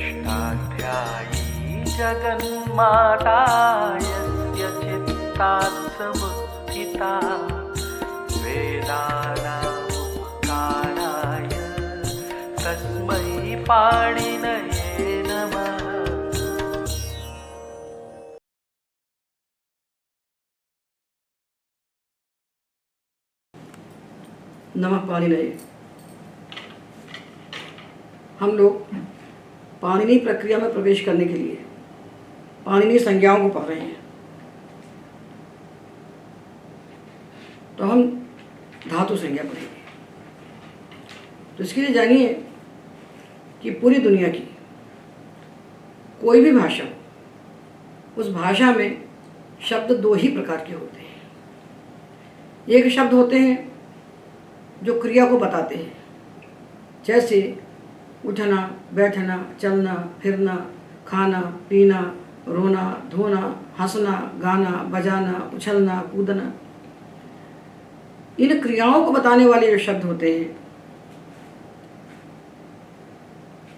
षष्ठाध्यायी जगन्माता यस्य चित्तात् समुत्थिता वेदानामुपकाराय तस्मै पाणिनये नमः। नमः पाणिनये। हम लोग पाणिनि प्रक्रिया में प्रवेश करने के लिए पाणिनि संज्ञाओं को पढ़ रहे हैं। तो हम धातु संज्ञा पढ़ेंगे। तो इसके लिए जानिए कि पूरी दुनिया की कोई भी भाषा, उस भाषा में शब्द दो ही प्रकार के होते हैं। एक शब्द होते हैं जो क्रिया को बताते हैं, जैसे उठना, बैठना, चलना, फिरना, खाना, पीना, रोना, धोना, हंसना, गाना, बजाना, उछलना, कूदना। इन क्रियाओं को बताने वाले जो शब्द होते हैं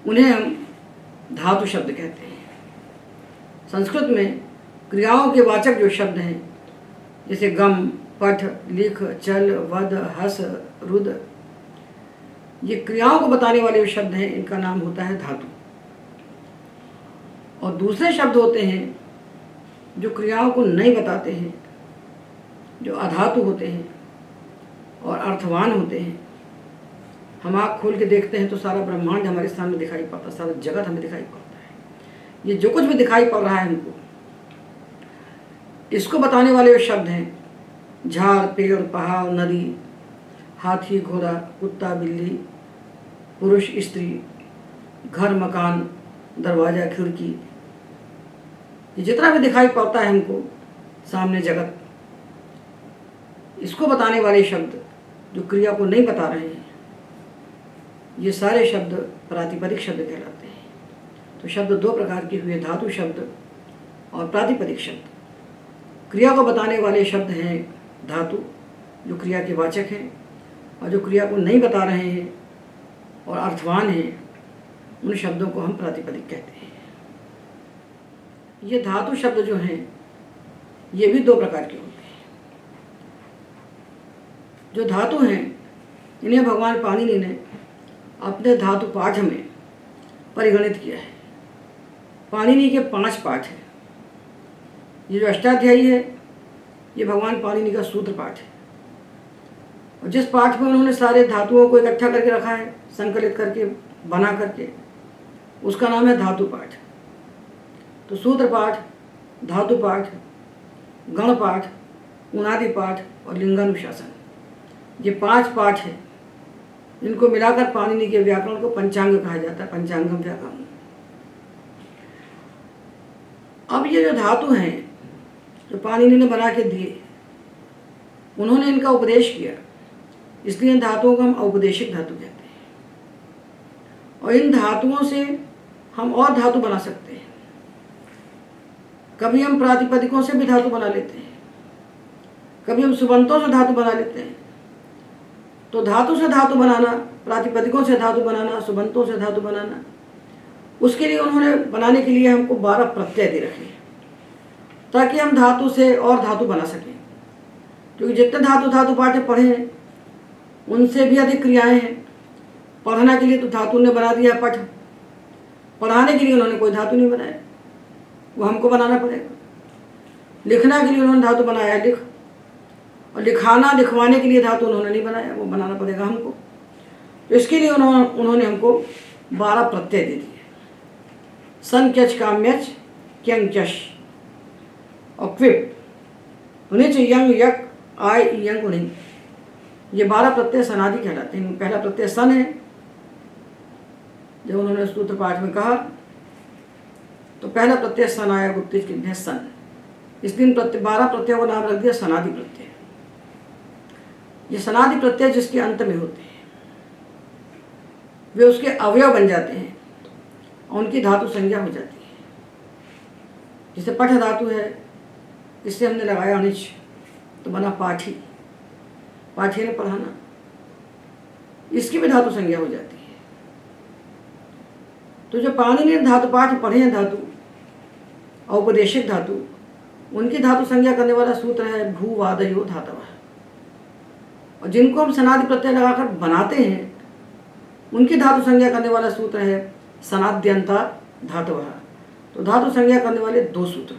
उन्हें हम धातु शब्द कहते हैं। संस्कृत में क्रियाओं के वाचक जो शब्द हैं, जैसे गम, पठ, लिख, चल, वद, हस, रुद, ये क्रियाओं को बताने वाले जो शब्द हैं इनका नाम होता है धातु। और दूसरे शब्द होते हैं जो क्रियाओं को नहीं बताते हैं, जो अधातु होते हैं और अर्थवान होते हैं। हम आँख खोल के देखते हैं तो सारा ब्रह्मांड हमारे सामने दिखाई पड़ता है, सारा जगत हमें दिखाई पड़ता है। ये जो कुछ भी दिखाई पड़ रहा है हमको, इसको बताने वाले जो शब्द हैं, झाड़, पेड़, पहाड़, नदी, हाथी, घोड़ा, कुत्ता, बिल्ली, पुरुष, स्त्री, घर, मकान, दरवाज़ा, खिड़की, ये जितना भी दिखाई पड़ता है हमको सामने जगत, इसको बताने वाले शब्द जो क्रिया को नहीं बता रहे हैं, ये सारे शब्द प्रातिपदिक शब्द कहलाते हैं। तो शब्द दो प्रकार के हुए, धातु शब्द और प्रातिपदिक शब्द। क्रिया को बताने वाले शब्द हैं धातु, जो क्रिया के वाचक हैं, और जो क्रिया को नहीं बता रहे हैं और अर्थवान हैं, उन शब्दों को हम प्रातिपदिक कहते हैं। ये धातु शब्द जो हैं ये भी दो प्रकार के होते हैं। जो धातु हैं इन्हें भगवान पाणिनि ने अपने धातु पाठ में परिगणित किया है। पाणिनि के 5 पाठ हैं। ये जो अष्टाध्यायी है ये भगवान पाणिनि का सूत्र पाठ है, और जिस पाठ में उन्होंने सारे धातुओं को इकट्ठा करके रखा है, संकलित करके, बना करके, उसका नाम है धातु पाठ। तो सूत्र पाठ, धातु पाठ, गण पाठ, उनादि पाठ और लिंगानुशासन, ये 5 पाठ हैं। इनको मिलाकर पाणिनि के व्याकरण को पंचांग कहा जाता है, पंचांगम व्याकरण। अब ये जो धातु हैं जो पाणिनि ने बना के दिए, उन्होंने इनका उपदेश किया, इसलिए इन धातुओं को हम औपदेशिक धातु कहते हैं। और इन धातुओं से हम और धातु बना सकते हैं। कभी हम प्रातिपदिकों से भी धातु बना लेते हैं, कभी हम सुबंतों से धातु बना लेते हैं। तो धातु से धातु बनाना, प्रातिपदिकों से धातु बनाना, सुबंतों से धातु बनाना, उसके लिए उन्होंने बनाने के लिए हमको 12 प्रत्यय दे रखे हैं, ताकि हम धातु से और धातु बना सकें। क्योंकि जितने धातु पाठ पढ़े हैं उनसे भी अधिक क्रियाएं हैं। पढ़ना के लिए तो धातु ने बना दिया पठ, पढ़ाने के लिए उन्होंने कोई धातु नहीं बनाया, वो हमको बनाना पड़ेगा। लिखना के लिए उन्होंने धातु बनाया लिख, और लिखाना, लिखवाने के लिए धातु उन्होंने नहीं बनाया, वो बनाना पड़ेगा हमको। तो इसके लिए उन्होंने हमको 12 प्रत्यय दे दिए। सन, क्यच, काम्यच, क्यंग, चश और क्विप, उन्हें यंग, यक, आय, यंग, उन्हें, ये 12 प्रत्यय सनादि कहलाते हैं। पहला प्रत्यय सन है। जब उन्होंने सूत्र पाठ में कहा तो पहला प्रत्यय सन आया, गुप्तेश के सन। इस दिन 12 प्रत्ययों का नाम रख दिया सनादि प्रत्यय। ये सनादि प्रत्यय जिसके अंत में होते हैं वे उसके अवयव बन जाते हैं और उनकी धातु संज्ञा हो जाती है। जैसे पठ धातु है, इससे हमने लगाया अनिच तो बना पाठी, पाठी ने पढ़ाना, इसकी भी धातु संज्ञा हो जाती है। तो जो पाणिनि ने धातु पाठ पढ़े हैं धातु औपदेशिक धातु, उनकी धातु संज्ञा करने वाला सूत्र है भूवादयो धातवः। और जिनको हम सनादि प्रत्यय लगाकर बनाते हैं उनकी धातु संज्ञा करने वाला सूत्र है सनाद्यंता धातवः। तो धातु संज्ञा करने वाले दो सूत्र,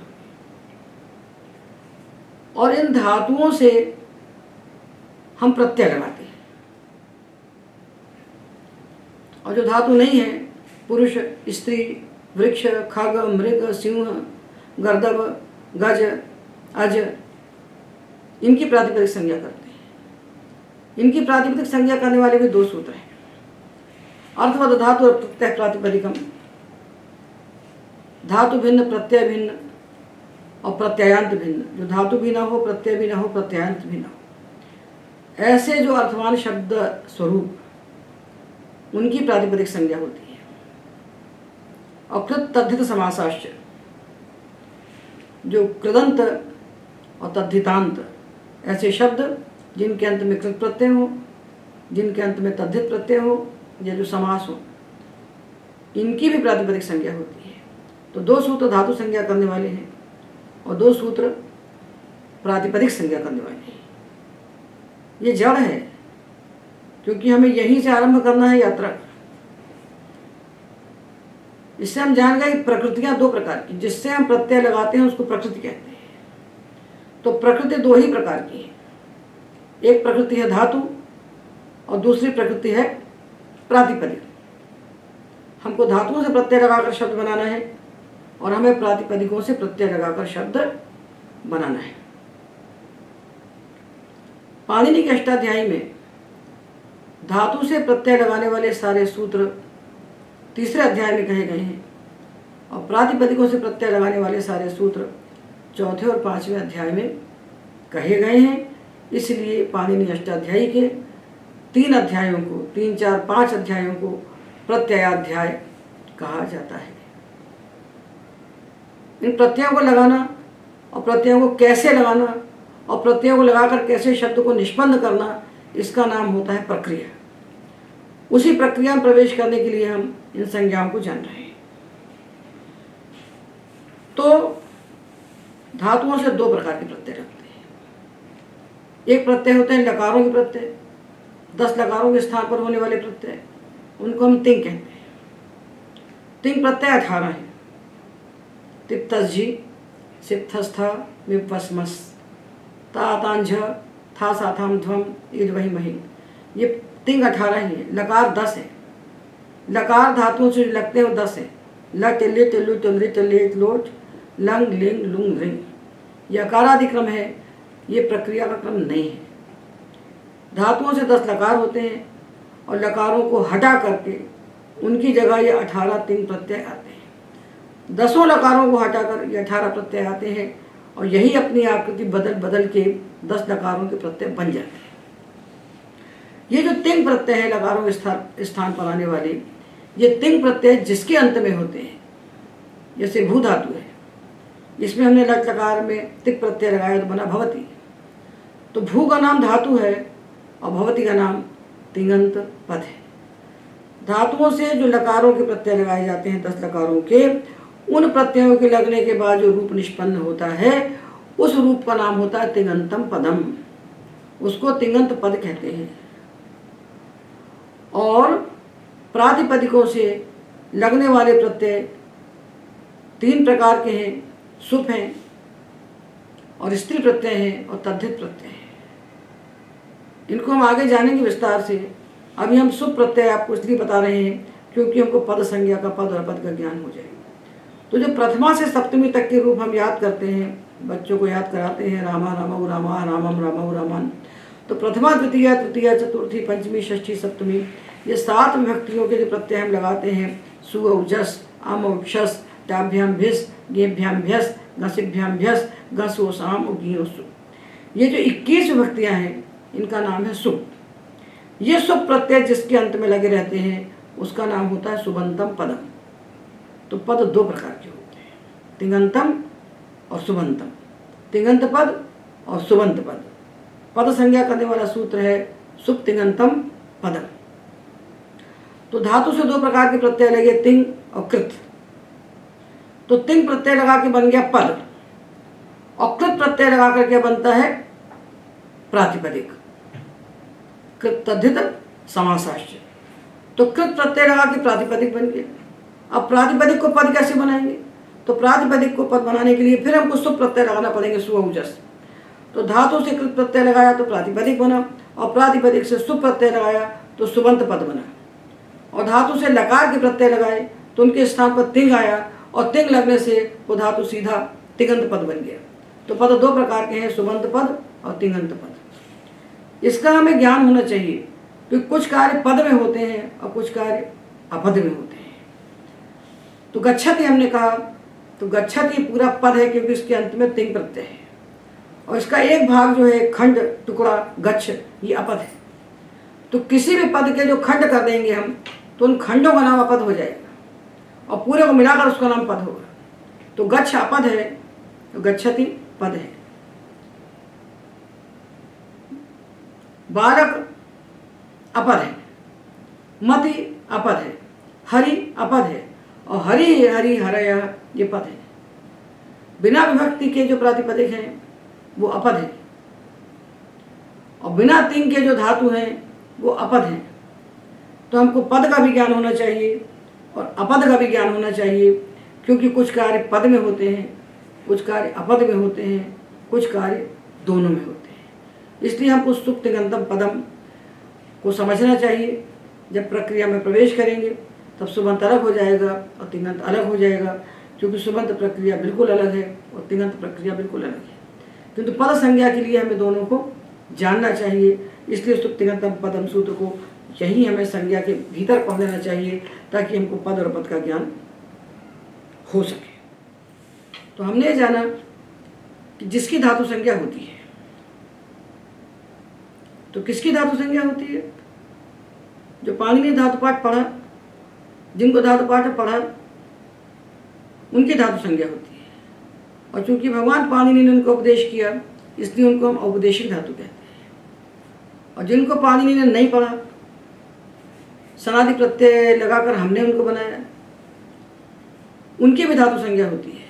और इन धातुओं से हम प्रत्यय लगाते हैं। और जो धातु नहीं है, पुरुष, स्त्री, वृक्ष, खग, मृग, सिंह, गर्दभ, गज, अज, इनकी प्रातिपदिक संज्ञा करते हैं। इनकी प्रातिपदिक संज्ञा करने वाले भी दो सूत्र हैं, अर्थवत धातु और प्रत्यय प्रातिपदिकम। धातु भिन्न, प्रत्यय भिन्न और प्रत्ययांत भिन्न। जो धातु भी ना हो, प्रत्यय भी ना हो, प्रत्ययांत भी ना हो, ऐसे जो अर्थवान शब्द स्वरूप, उनकी प्रातिपदिक संज्ञा होती है। और कृत तद्धित समासाश्च, जो कृदंत और तद्धितांत, ऐसे शब्द जिनके अंत में कृत प्रत्यय हो, जिनके अंत में तद्धित प्रत्यय हो, या जो समास हो, इनकी भी प्रातिपदिक संज्ञा होती है। तो दो सूत्र धातु संज्ञा करने वाले हैं और दो सूत्र प्रातिपदिक संज्ञा करने वाले हैं। ये जड़ है, क्योंकि हमें यहीं से आरंभ करना है यात्रा। इससे हम जान गए प्रकृतियां दो प्रकार की, जिससे हम प्रत्यय लगाते हैं उसको प्रकृति कहते हैं। तो प्रकृति दो ही प्रकार की है, एक प्रकृति है धातु और दूसरी प्रकृति है प्रातिपदिक। हमको धातुओं से प्रत्यय लगाकर शब्द बनाना है और हमें प्रातिपदिकों से प्रत्यय लगाकर शब्द बनाना है। पाणिनि के अष्टाध्यायी में धातु से प्रत्यय लगाने वाले सारे सूत्र तीसरे अध्याय में कहे गए हैं और प्रातिपदिकों से प्रत्यय लगाने वाले सारे सूत्र चौथे और पांचवें अध्याय में कहे गए हैं। इसलिए पाणिनि अष्टाध्यायी के 3 अध्यायों को, 3, 4, 5 अध्यायों को प्रत्ययाध्याय कहा जाता है। इन प्रत्ययों को लगाना और प्रत्ययों को कैसे लगाना और प्रत्ययों को लगाकर कैसे शब्द को निष्पन्न करना, इसका नाम होता है प्रक्रिया। उसी प्रक्रिया में प्रवेश करने के लिए हम इन संज्ञाओं को जान रहे हैं। तो धातुओं से दो प्रकार के प्रत्यय रखते हैं। एक प्रत्यय होते हैं लकारों के प्रत्यय, 10 लकारों के स्थान पर होने वाले प्रत्यय, उनको हम तिंग कहते हैं। तिंग प्रत्यय 18 है। तिप्तझी, सिप्थस्था, विपस्मस, तातांझ, था साथाम ध्वम, ईद वही मही, ये तिंग 18 ही है। लकार 10 है। लकार धातुओं से लगते हैं वो 10 है। ल, टिल्ली, टिल्लू, टिल्ली, टिल्ली, लोट, लंग, लिंग, लुंग, रिंग। ये अकारादिक्रम है, ये प्रक्रिया का क्रम नहीं है। धातुओं से 10 लकार होते हैं और लकारों को हटा करके उनकी जगह ये 18 तिंग प्रत्यय आते हैं। 10 लकारों को हटाकर ये 18 प्रत्यय आते हैं और यही अपनी आकृति बदल बदल के 10 लकारों के प्रत्यय बन जाते हैं। ये जो तिंग प्रत्यय है लकारों के स्थान पर आने वाले, ये तिंग प्रत्यय जिसके अंत में होते हैं, जैसे भू धातु है, इसमें हमने लट लकार में तिक प्रत्यय लगाया तो बना भवती। तो भू का नाम धातु है और भवती का नाम तिङंत पद है। धातुओं से जो लकारों के प्रत्यय लगाए जाते हैं 10 लकारों के, उन प्रत्ययों के लगने के बाद जो रूप निष्पन्न होता है उस रूप का नाम होता है तिङंतम पदम, उसको तिङंत पद कहते हैं। और प्रातिपदिकों से लगने वाले प्रत्यय 3 प्रकार के हैं, सुप हैं और स्त्री प्रत्यय हैं और तद्धित प्रत्यय हैं। इनको हम आगे जानेंगे विस्तार से। अभी हम सुप प्रत्यय आपको इसलिए बता रहे हैं क्योंकि हमको पद संज्ञा का, पद और पद का ज्ञान हो जाए। तो जो प्रथमा से सप्तमी तक के रूप हम याद करते हैं, बच्चों को याद कराते हैं, रामा रामौ रामा, रामम रामौ रामन। तो प्रथमा, द्वितीया, तृतीया, चतुर्थी, पंचमी, षष्ठी, सप्तमी, ये 7 विभक्तियों के जो प्रत्यय हम लगाते हैं, सु औ जस, अम औ क्षस, टाभ्याम भिस, गेभ्याम भ्यस, घसिभ्याम भ्यस, घस ओ साम और गी ओ सु, ये जो 21 विभक्तियाँ हैं इनका नाम है सुप। ये सुप प्रत्यय जिसके अंत में लगे रहते हैं उसका नाम होता है सुबंतम पदम। तो पद 2 प्रकार के होते हैं, तिङंतम और सुबंतम। तिङंत पद और सुबंत पद। पद संज्ञा करने वाला सूत्र है सुप तिङंतम पदम। तो धातु से दो प्रकार के प्रत्यय लगे, तिंग और कृत। तो तिंग प्रत्यय लगा के बन गया पद, और कृत प्रत्यय लगा करके बनता है प्रातिपदिक, कृत तद्धित समासाश्च। तो कृत प्रत्यय लगा के प्रातिपदिक बन गया। अब प्रातिपदिक को पद कैसे बनाएंगे? तो प्रातिपदिक को पद बनाने के लिए फिर हमको सुप प्रत्यय लगाना पड़ेंगे, सु औजस। तो धातु से कृत प्रत्यय लगाया तो प्रातिपदिक बना, और प्रातिपदिक से सुप प्रत्यय लगाया तो सुबंत पद बना। और धातु से लकार के प्रत्यय लगाए तो उनके स्थान पर तिंग आया, और तिंग लगने से वो धातु सीधा तिङंत पद बन गया। तो पद दो प्रकार के हैं, सुबंत पद और तिङंत पद। इसका हमें ज्ञान होना चाहिए कि कुछ कार्य पद में होते हैं और कुछ कार्य अपद में होते हैं। तो गच्छति हमने कहा, तो गच्छति पूरा पद है क्योंकि इसके अंत में तिंग प्रत्यय है, और इसका एक भाग जो है खंड टुकड़ा गच्छ, ये अपद है। तो किसी भी पद के जो खंड कर देंगे हम, तो उन खंडों का नाम अपद हो जाएगा, और पूरे को मिलाकर उसका नाम पद होगा। तो गच्छ अपद है, तो गच्छति पद है। बालक अपद है, मति अपद है, हरि अपद है, और हरि हरि हरय ये पद है। बिना विभक्ति के जो प्रातिपदिक हैं वो अपद है, और बिना तिंग के जो धातु हैं वो अपद हैं। तो हमको पद का भी ज्ञान होना चाहिए और अपद का भी ज्ञान होना चाहिए, क्योंकि कुछ कार्य पद में होते हैं, कुछ कार्य अपद में होते हैं, कुछ कार्य दोनों में होते हैं। इसलिए हमको सुप्त तिङंतम पदम को समझना चाहिए। जब प्रक्रिया में प्रवेश करेंगे तब सुबंत अलग हो जाएगा और तिङंत अलग हो जाएगा, क्योंकि सुबंत प्रक्रिया बिल्कुल अलग है और तिङंत प्रक्रिया बिल्कुल अलग है। किंतु पद संज्ञा के लिए हमें दोनों को जानना चाहिए। इसलिए सुप्त तिङंतम पदम सूत्र को यही हमें संज्ञा के भीतर पढ़ लेना चाहिए, ताकि हमको पद और पद का ज्ञान हो सके। तो हमने जाना कि जिसकी धातु संज्ञा होती है, तो किसकी धातु संज्ञा होती है? जो पाणिनि धातु पाठ पढ़ा, जिनको धातु पाठ पढ़ा उनकी धातु संज्ञा होती है। और चूंकि भगवान पाणिनि ने उनको उपदेश किया, इसलिए उनको हम औपदेशिक धातु कहते हैं। और जिनको पाणिनि ने नहीं पढ़ा, सनादि प्रत्यय लगाकर हमने उनको बनाया, उनकी भी धातु संज्ञा होती है,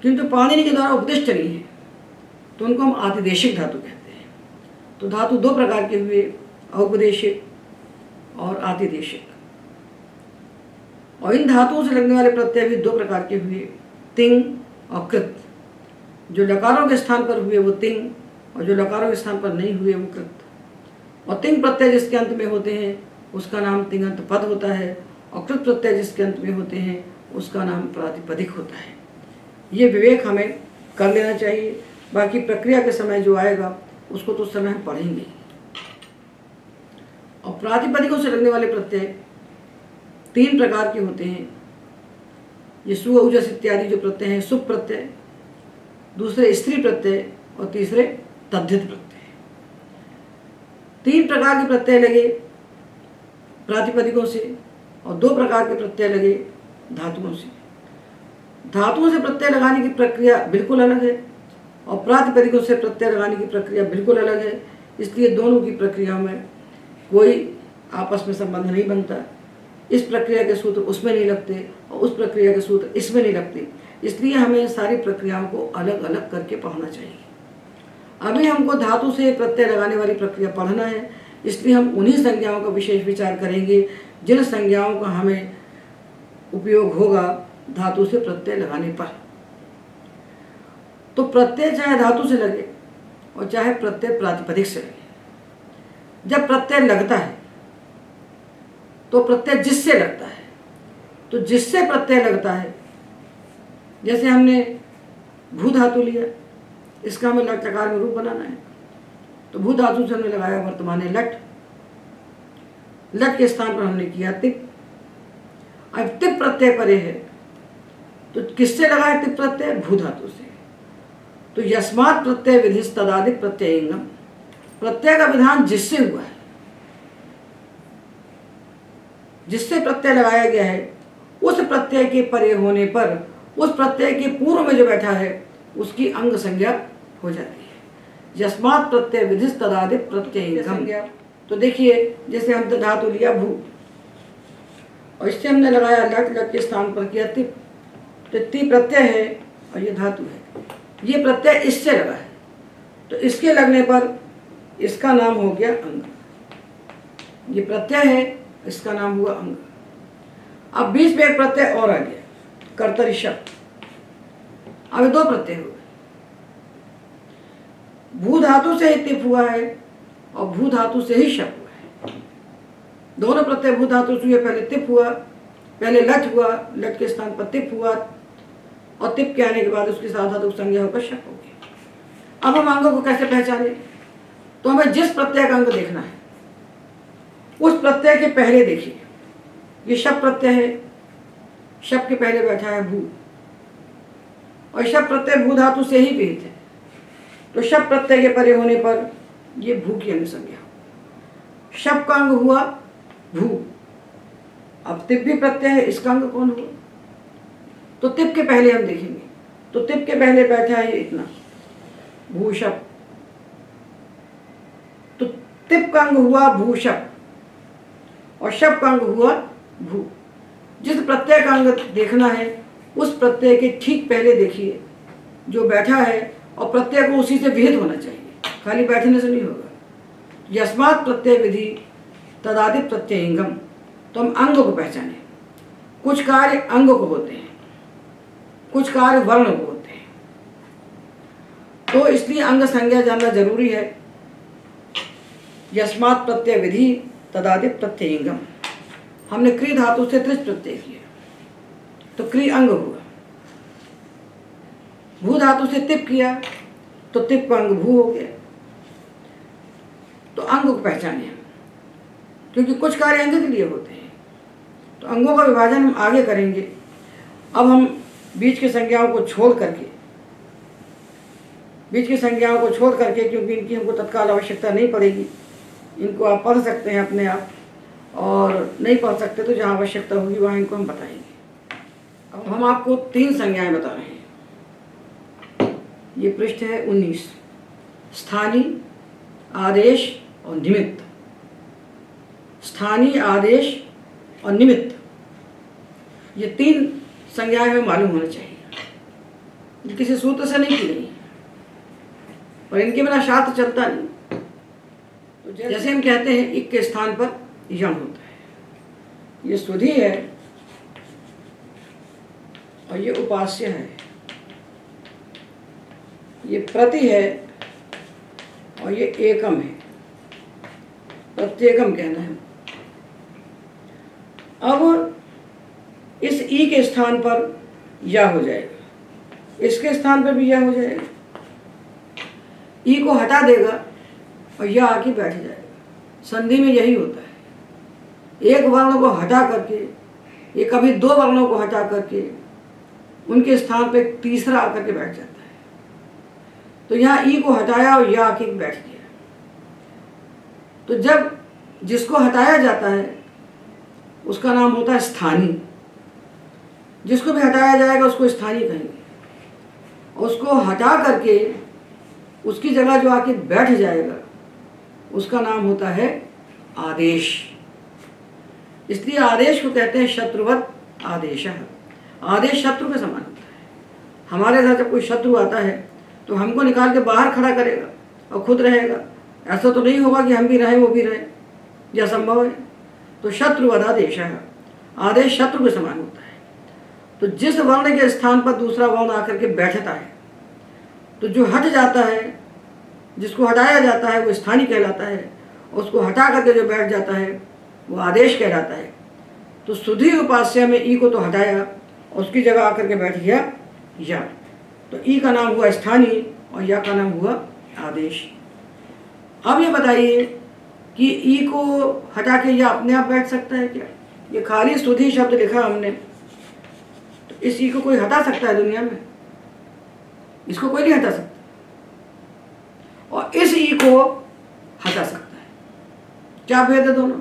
किंतु पाणिनि के द्वारा उपदिष्ट नहीं है, तो उनको हम आतिदेशिक धातु कहते हैं। तो धातु दो प्रकार के हुए, औपदेशिक और आतिदेशिक। और इन धातुओं से लगने वाले प्रत्यय भी दो प्रकार के हुए, तिंग और कृत। जो लकारों के स्थान पर हुए वो तिंग, और जो लकारों के स्थान पर नहीं हुए वो कृत। और तिंग प्रत्यय जिसके अंत में होते हैं उसका नाम तिङंत पद होता है, और कृत प्रत्यय जिसके अंत में होते हैं उसका नाम प्रातिपदिक होता है। ये विवेक हमें कर लेना चाहिए। बाकी प्रक्रिया के समय जो आएगा उसको तो उस समय हम पढ़ेंगे। और प्रातिपदिकों से लगने वाले प्रत्यय तीन प्रकार के होते हैं। ये सु औजस इत्यादि जो प्रत्यय हैं, सुप प्रत्यय, दूसरे स्त्री प्रत्यय, और तीसरे तद्धित प्रत्यय। तीन प्रकार के प्रत्यय लगे प्रातिपदिकों से, और दो प्रकार के प्रत्यय लगे धातुओं से। धातुओं से प्रत्यय लगाने की प्रक्रिया बिल्कुल अलग है, और प्रातिपदिकों से प्रत्यय लगाने की प्रक्रिया बिल्कुल अलग है। इसलिए दोनों की प्रक्रिया में कोई आपस में संबंध नहीं बनता। इस प्रक्रिया के सूत्र उसमें नहीं लगते और उस प्रक्रिया के सूत्र इसमें नहीं लगते। इसलिए हमें सारी प्रक्रियाओं को अलग अलग करके पढ़ना चाहिए। अभी हमको धातु से प्रत्यय लगाने वाली प्रक्रिया पढ़ना है, इसलिए हम उन्हीं संज्ञाओं का विशेष विचार करेंगे जिन संज्ञाओं का हमें उपयोग होगा धातु से प्रत्यय लगाने पर। तो प्रत्यय चाहे धातु से लगे और चाहे प्रत्यय प्रातिपदिक से लगे, जब प्रत्यय लगता है तो प्रत्यय जिससे लगता है, तो जिससे प्रत्यय लगता है, जैसे हमने भू धातु लिया, इसका हमें लट लकार में रूप बनाना है, तो भू धातु से हमने लगाया वर्तमान लट, लट के स्थान पर हमने किया तिप। अब तिप प्रत्यय परे है, तो किससे लगाया तिप प्रत्यय? भू धातु से। तो यस्मात् प्रत्यय विधिस् तदादिक प्रत्ययिंगम, प्रत्यय का विधान जिससे हुआ है, जिससे प्रत्यय लगाया गया है, उस प्रत्यय के परे होने पर उस प्रत्यय के पूर्व में जो बैठा है उसकी अंग संज्ञा हो जाती है। यस्मात् प्रत्यय विधिस् तदादिक प्रत्ययिंगम। तो देखिए, जैसे हम धातु लिया भू, और इससे हमने लगाया लट, लट के स्थान पर किया तिप, तो ती प्रत्यय है और ये धातु है। ये प्रत्यय इससे लगा है, तो इसके लगने पर इसका नाम हो गया अंग। ये प्रत्यय है, इसका नाम हुआ अंग। अब बीच में एक प्रत्यय और आ गया, कर्तरी शब्द। अब ये दो प्रत्यय हुए, भू धातु से ही तिप हुआ है और भू धातु से ही शप हुआ है। दोनों प्रत्यय भू धातु से हुए, पहले तिप हुआ, पहले लट हुआ, लट के स्थान पर तिप हुआ और तिप के आने के बाद उसकी साथ धातु संज्ञा होकर शप हो गई। अब हम अंगों को कैसे पहचाने? तो हमें जिस प्रत्यय का अंग देखना है उस प्रत्यय के पहले देखिए। ये शप प्रत्यय है, शप के पहले बैठा है भू, और शप प्रत्यय भू धातु से ही विहित है, तो शप प्रत्यय के परे होने पर ये भू की अंग संज्ञा। शप का अंग हुआ भू। अब तिप भी प्रत्यय है, इसका अंग कौन हुआ? तो तिप के पहले हम देखेंगे, तो तिप के पहले बैठा है ये इतना, भूशप। तो तिप का अंग हुआ भूशप और शप का अंग हुआ भू। जिस प्रत्यय का अंग देखना है उस प्रत्यय के ठीक पहले देखिए जो बैठा है, और प्रत्यय को उसी से विहित होना चाहिए, खाली बैठने से नहीं होगा। यस्मात् प्रत्यय विधि तदादि प्रत्ययंगम। तो हम अंग को पहचाने। कुछ कार्य अंग को होते हैं, कुछ कार्य वर्ण को होते हैं, तो इसलिए अंग संज्ञा जानना जरूरी है। यस्मात् प्रत्यय विधि तदादि प्रत्ययंगम। हमने क्री धातु से त्रिच प्रत्यय किया, तो क्री अंग हुआ। भू धातु से तिप किया, तो तिप का अंग भू हो गया। तो अंग को पहचाने, क्योंकि कुछ कार्य अंग के लिए होते हैं, तो अंगों का विभाजन हम आगे करेंगे। अब हम बीच की संज्ञाओं को छोड़ करके, क्योंकि इनकी हमको तत्काल आवश्यकता नहीं पड़ेगी, इनको आप पढ़ सकते हैं अपने आप, और नहीं पढ़ सकते तो जहाँ आवश्यकता होगी वहाँ इनको हम बताएंगे। अब हम आपको 3 संज्ञाएं बता रहे हैं। ये पृष्ठ है 19। स्थानीय, आदेश और निमित्त। स्थानीय, आदेश और निमित्त, ये 3 संज्ञाएं हमें मालूम होनी चाहिए। ये किसी सूत्र से नहीं की गई, और इनके बिना शास्त्र चलता नहीं। तो जैसे हम कहते हैं इक के स्थान पर यम होता है, ये सुधि है और ये उपास्य है, ये प्रति है और ये एकम है, प्रत्येकम कहना है। अब इस ई के स्थान पर या हो जाएगा, इसके स्थान पर भी या हो जाएगा। ई को हटा देगा और या आके बैठ जाएगा। संधि में यही होता है, एक वर्ण को हटा करके, ये कभी 2 वर्णों को हटा करके उनके स्थान पर एक तीसरा आकर के बैठ जाता है। तो यहाँ ई को हटाया और या आके बैठ गया। तो जब जिसको हटाया जाता है उसका नाम होता है स्थानीय। जिसको भी हटाया जाएगा उसको स्थानीय कहेंगे। उसको हटा करके उसकी जगह जो आके बैठ जाएगा उसका नाम होता है आदेश। इसलिए आदेश को कहते हैं शत्रुवत आदेश। आदेश शत्रु के समान होता है। हमारे घर जब कोई शत्रु आता है तो हमको निकाल के बाहर खड़ा करेगा और खुद रहेगा, ऐसा तो नहीं होगा कि हम भी रहें वो भी रहे, यह संभव है। तो शत्रुवत आदेश है, आदेश शत्रु के समान होता है। तो जिस वर्ण के स्थान पर दूसरा वर्ण आकर के बैठता है, तो जो हट जाता है, जिसको हटाया जाता है वो स्थानीय कहलाता है, उसको हटा करके जो बैठ जाता है वो आदेश कहलाता है। तो सुधि उपास्य में ई को तो हटाया और उसकी जगह आकर के बैठ गया या, तो ई का नाम हुआ स्थानीय और या का नाम हुआ आदेश। अब ये बताइए कि ई को हटा के या अपने आप बैठ सकता है क्या? ये खाली सुधि शब्द लिखा हमने, तो इस ई को कोई हटा सकता है दुनिया में? इसको कोई नहीं हटा सकता, और इस ई को हटा सकता है। क्या भेद है दोनों?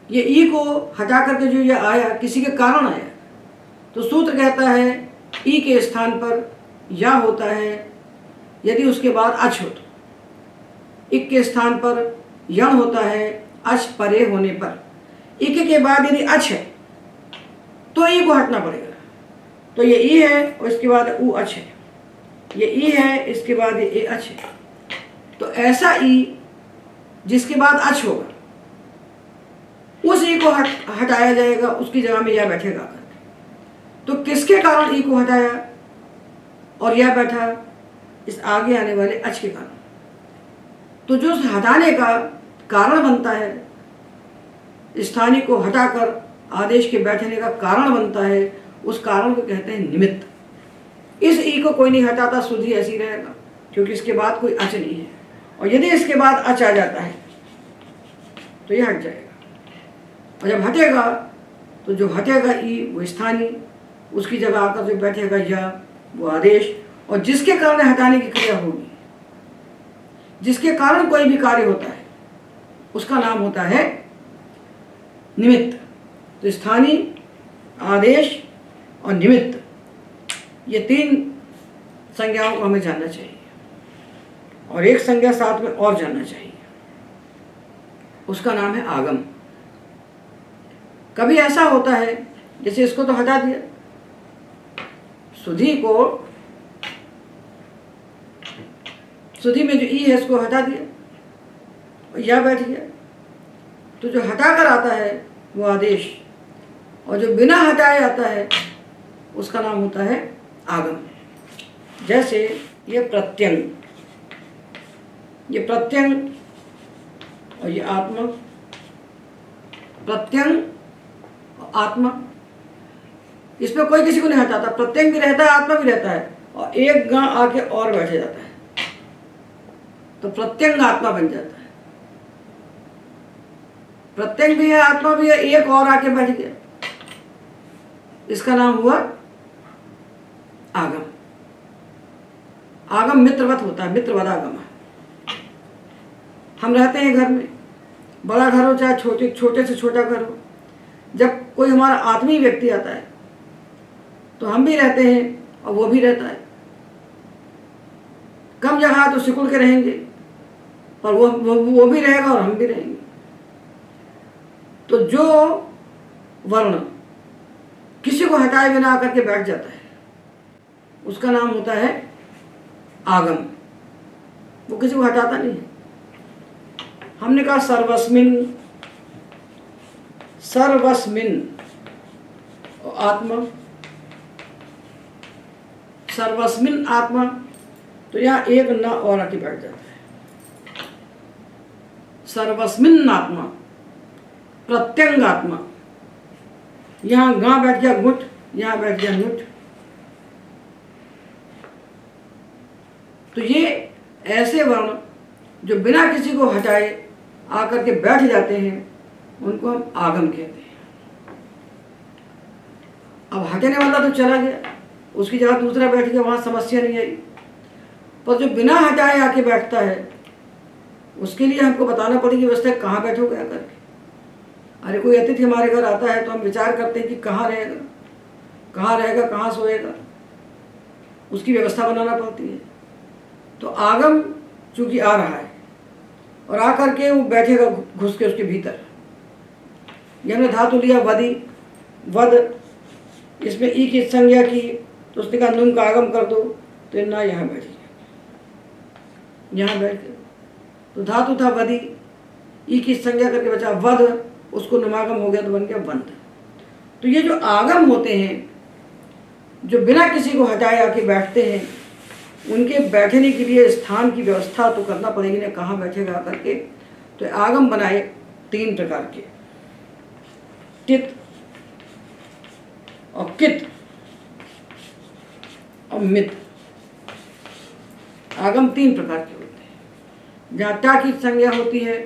ये ई को हटा करके जो ये आया किसी के कारण आया, तो सूत्र कहता है ई के स्थान पर या होता है यदि उसके बाद अच हो, तो इक के स्थान पर यण होता है अच परे होने पर। इक के बाद यदि अच है तो ई को हटना पड़ेगा। तो ये ई है और इसके बाद ऊ अच है, ये ई है, इसके बाद ये ए अच है। तो ऐसा ई जिसके बाद अच होगा उस ई को हटाया जाएगा, उसकी जगह में यह बैठेगा आकर। तो किसके कारण ई को हटाया और यह बैठा? इस आगे आने वाले अच के कारण। तो जो हटाने का कारण बनता है, स्थानीय को हटाकर आदेश के बैठने का कारण बनता है, उस कारण को कहते हैं निमित्त। इस ई को कोई नहीं हटाता, शुद्ध ही ऐसी रहेगा, क्योंकि इसके बाद कोई अच नहीं है। और यदि इसके बाद अच आ जाता है तो ये हट जाएगा, और जब हटेगा तो जो हटेगा ई वो स्थानीय, उसकी जगह आकर जो बैठेगा या वो आदेश। और जिसके कारण हटाने की क्रिया होगी, जिसके कारण कोई भी कार्य होता है, उसका नाम होता है निमित्त। तो स्थानीय, आदेश और निमित्त, ये तीन संज्ञाओं को हमें जानना चाहिए, और एक संज्ञा साथ में और जानना चाहिए, उसका नाम है आगम। कभी ऐसा होता है, जैसे इसको तो हटा दिया, सुधी को, सुधी में जो ई है इसको हटा दिया और यह बैठ गया। तो जो हटाकर आता है वो आदेश, और जो बिना हटाए आता है उसका नाम होता है आगम। जैसे ये प्रत्यंग, ये प्रत्यंग और ये आत्मा, प्रत्यंग और आत्मा, इसमें कोई किसी को नहीं हटाता। प्रत्यंग भी रहता है, आत्मा भी रहता है, और एक गां आके और बैठ जाता है तो प्रत्यंग आत्मा बन जाता है। प्रत्यंग भी है, आत्मा भी है, एक और आके बैठ गया, इसका नाम हुआ आगम। आगम मित्रवत होता है, मित्रवत आगम। हम रहते हैं घर में, बड़ा घर हो चाहे छोटे से छोटा घर हो, जब कोई हमारा आत्मीय व्यक्ति आता है तो हम भी रहते हैं और वो भी रहता है। कम जगह तो सिकुड़ के रहेंगे, पर वो भी रहेगा और हम भी रहेंगे। तो जो वर्ण किसी को हटाए बिना आकर के बैठ जाता है उसका नाम होता है आगम। वो किसी को हटाता नहीं है। हमने कहा सर्वस्मिन, सर्वस्मिन और आत्मा, सर्वस्मिन आत्मा, तो यहाँ एक न और आके बैठ जाता है। सर्वस्मिन आत्मा, प्रत्यंग आत्मा, यहाँ गा बैठ गया गुट, यहाँ बैठ गया नुट। तो ये ऐसे वर्ण जो बिना किसी को हटाए आकर के बैठ जाते हैं उनको हम आगम कहते हैं। अब हटने वाला तो चला गया, उसकी जगह दूसरा बैठ गया, वहाँ समस्या नहीं आई। पर जो बिना हटाए आके बैठता है उसके लिए हमको बताना पड़ेगी व्यवस्था कहाँ बैठोगे आकर के। अरे कोई अतिथि हमारे घर आता है तो हम विचार करते हैं कि कहाँ रहेगा, कहाँ रहेगा, कहाँ सोएगा, उसकी व्यवस्था बनाना पड़ती है। तो आगम चूंकि आ रहा है और आकर के वो बैठेगा घुस के उसके भीतर। ये हमने धातु लिया वदी, वद, इसमें ई की संज्ञा की तो उसने कहा नुम का आगम कर दो, तो ना यहाँ बैठ गया, यहाँ बैठ गया। तो धातु था वदी, ई की संज्ञा करके बचा वद, उसको नुमागम हो गया तो बन गया वंद। तो ये जो आगम होते हैं जो बिना किसी को हटाए आके बैठते हैं, उनके बैठने के लिए स्थान की व्यवस्था तो करना पड़ेगी ना, कहाँ बैठेगा करके। तो आगम बनाए तीन प्रकार के, टित और कित और मित। आगम तीन प्रकार के होते हैं। जहाँ टा की संज्ञा होती है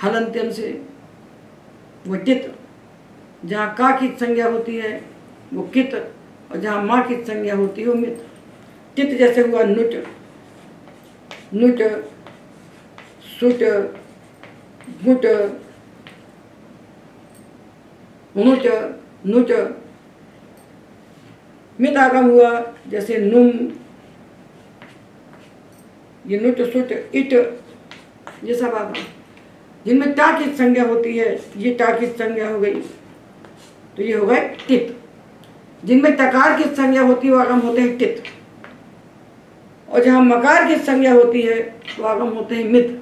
हलंत्यम से वो टित, जहाँ का की संज्ञा होती है वो कित, और जहाँ माँ की संज्ञा होती है वो मित। टित जैसे हुआ नुट, नुट, सुट, गुट, नुट, नुट। मित आगम हुआ जैसे नुम, ये नुट, सुट, इट, ये सब आगम। जिनमें टा की संज्ञा होती है, ये टा की संज्ञा हो गई, तो ये हो गए टित। जिनमें टकार की संज्ञा होती है वो आगम होते हैं टित, और जहाँ मकार की संज्ञा होती है वो आगम होते हैं मित,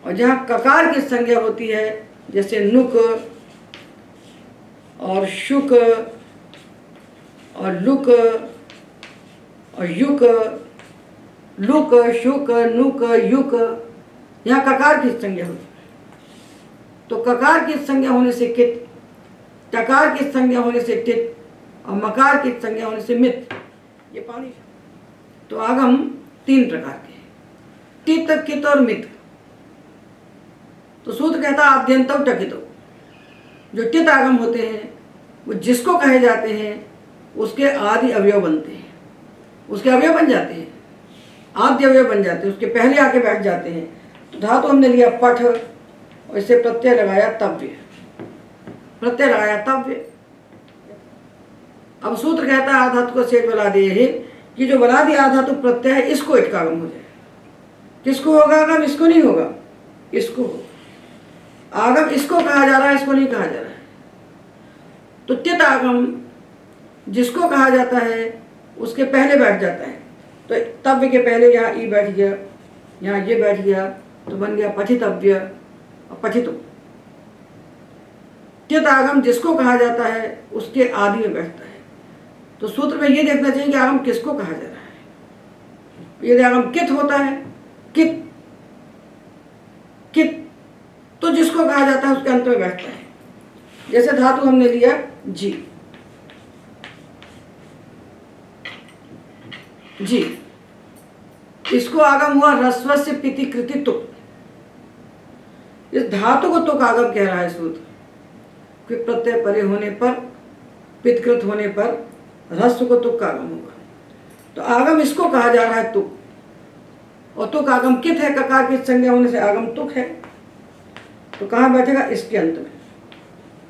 और जहाँ ककार की संज्ञा होती है जैसे नुक और शुक और लुक और युक, लुक शुक नुक युक, यहाँ ककार की संज्ञा होती है। तो ककार की संज्ञा होने से कित, टकार की संज्ञा होने से टित, और मकार की संज्ञा होने से मित, ये पानी। तो आगम तीन प्रकार के, टित कित और मित। तो सूत्र कहता है आद्यंतव टकितो। जो टित आगम होते हैं वो जिसको कहे जाते हैं उसके आदि अवयव बनते हैं, उसके अवयव बन जाते हैं, आद्य अवयव बन जाते हैं, उसके पहले आके बैठ जाते हैं। तो धातु हमने लिया पठ और इसे प्रत्यय लगाया तव्य, प्रत्यय लगाया तव्य। अब सूत्र कहता है आधातु को सेठ बना दिए है कि जो बना दिया आधातु प्रत्यय है इसको इट का आगम हो जाए। किसको होगा आगम? इसको नहीं होगा, इसको होगा आगम। इसको कहा जा रहा है, इसको नहीं कहा जा रहा है। तो टित आगम जिसको कहा जाता है उसके पहले बैठ जाता है। तो तव्य के पहले यहाँ ई बैठ गया, यहाँ ये बैठ गया, तो बन गया पठितव्य और पठितो। टित आगम जिसको कहा जाता है उसके आदि में बैठता है। तो सूत्र में ये देखना चाहिए कि आगम किसको कहा जा रहा है। यदि आगम कित होता है, कित कित, तो जिसको कहा जाता है उसके अंत में बैठता है। जैसे धातु हमने लिया जी, जी, इसको आगम हुआ ह्रस्व से पिति कृति तुक। इस धातु को तुक आगम कह रहा है सूत्र, कि प्रत्यय परे होने पर, पितकृत होने पर ह्रस्व को तुक का आगम होगा। तो आगम इसको कहा जा रहा है तुक, और तुक आगम कित है, ककार की संज्ञा होने से आगम तुक है। तो कहाँ बैठेगा? इसके अंत में।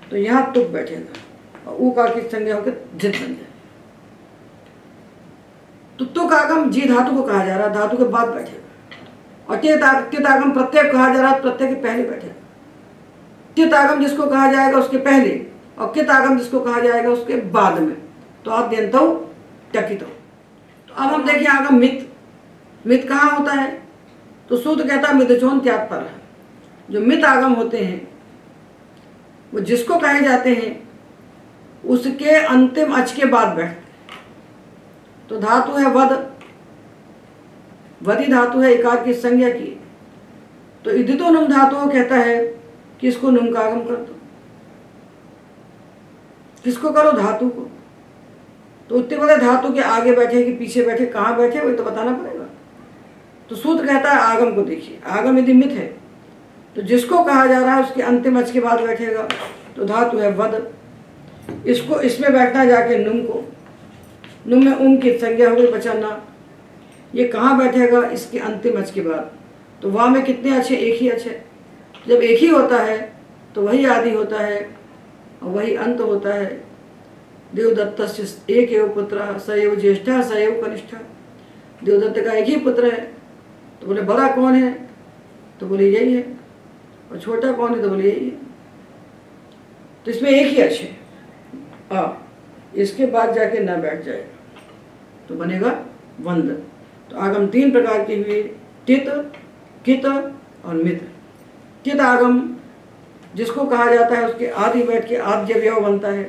तो यहाँ तुक बैठेगा और ऊकार की संज्ञा होकर जित बन जाए। तो तुक आगम जी धातु को कहा जा रहा है, धातु के बाद बैठेगा। और टित आगम प्रत्यय कहा जा रहा है, प्रत्यय के पहले बैठेगा। टित आगम जिसको कहा जाएगा उसके पहले, और कित आगम जिसको कहा जाएगा उसके बाद में। तो आद्यंतौ टकितो। तो अब हम देखिए आगम मित। मित कहाँ होता है? तो सूत्र कहता है मितचोन त्याग पर। जो मित आगम होते हैं वो जिसको कहे जाते हैं उसके अंतिम अच के बाद बैठते हैं। तो धातु है वद, वदी धातु है इकार की संज्ञा की। तो इदितो नुम धातु कहता है कि इसको नुम का आगम कर दो। किसको करो? धातु को। तो उत्ते वाले धातु के आगे बैठे कि पीछे बैठे, कहाँ बैठे वही तो बताना पड़ेगा। तो सूत्र कहता है आगम को देखिए, आगम यदि मित है तो जिसको कहा जा रहा है उसके अंतिम अच के बाद बैठेगा। तो धातु है वद, इसको इसमें बैठना जाके नुम को, नुम में उम की संज्ञा हो गई बचाना। ये कहाँ बैठेगा? इसके अंतिम अच के बाद। तो वहाँ में कितने अच्छे? एक ही अच है। जब एक ही होता है तो वही आदि होता है और वही अंत होता है। देवदत्त एक एव पुत्र स एव ज्येष्ठा स एव कनिष्ठा। देवदत्त का एक ही पुत्र है। तो बोले बड़ा कौन है? तो बोले यही है। और छोटा कौन है? तो बोले यही है। तो इसमें एक ही अच है, इसके बाद जाके न बैठ जाएगा तो बनेगा वंद। तो आगम तीन प्रकार के हुए, टित, कित और मित। टित आगम जिसको कहा जाता है उसके आदि बैठ के आद्य अवयव बनता है।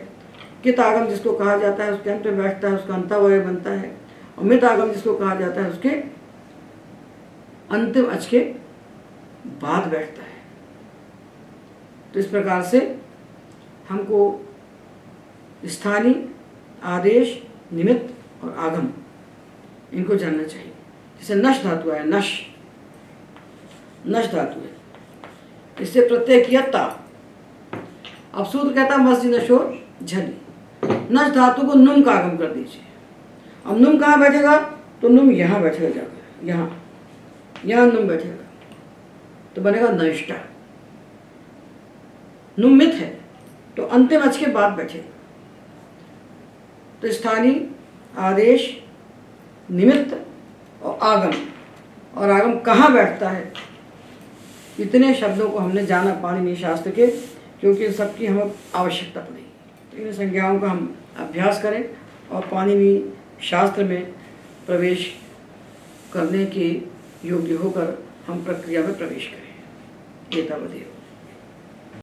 कित आगम जिसको कहा जाता है उसके अंत में बैठता है, उसका अंतावयव बनता है। और मित आगम जिसको कहा जाता है उसके अंतिम अच के बाद बैठता है। तो इस प्रकार से हमको स्थानीय, आदेश, निमित्त और आगम इनको जानना चाहिए। जैसे नश धातु है, नश, नश धातु है, इससे प्रत्यय किया ता। अब सूत्र कहता मस्जिद नशोर झली। नश धातु को नुम का आगम कर दीजिए। अब नुम कहाँ बैठेगा? तो नुम यहाँ बैठेगा जाकर, यहाँ यहाँ नुम बैठेगा तो बनेगा नष्टा। नुम मित है तो अंतिम अच के बाद बैठेगा। तो स्थानीय, आदेश, निमित्त और आगम। और आगम कहाँ बैठता है इतने शब्दों को हमने जाना पाणिनि शास्त्र के, क्योंकि इन सबकी हमें आवश्यकता पड़ी। तो इन संज्ञाओं का हम अभ्यास करें और पाणिनि शास्त्र में प्रवेश करने के योग्य होकर हम प्रक्रिया में प्रवेश करें। एतावदेव।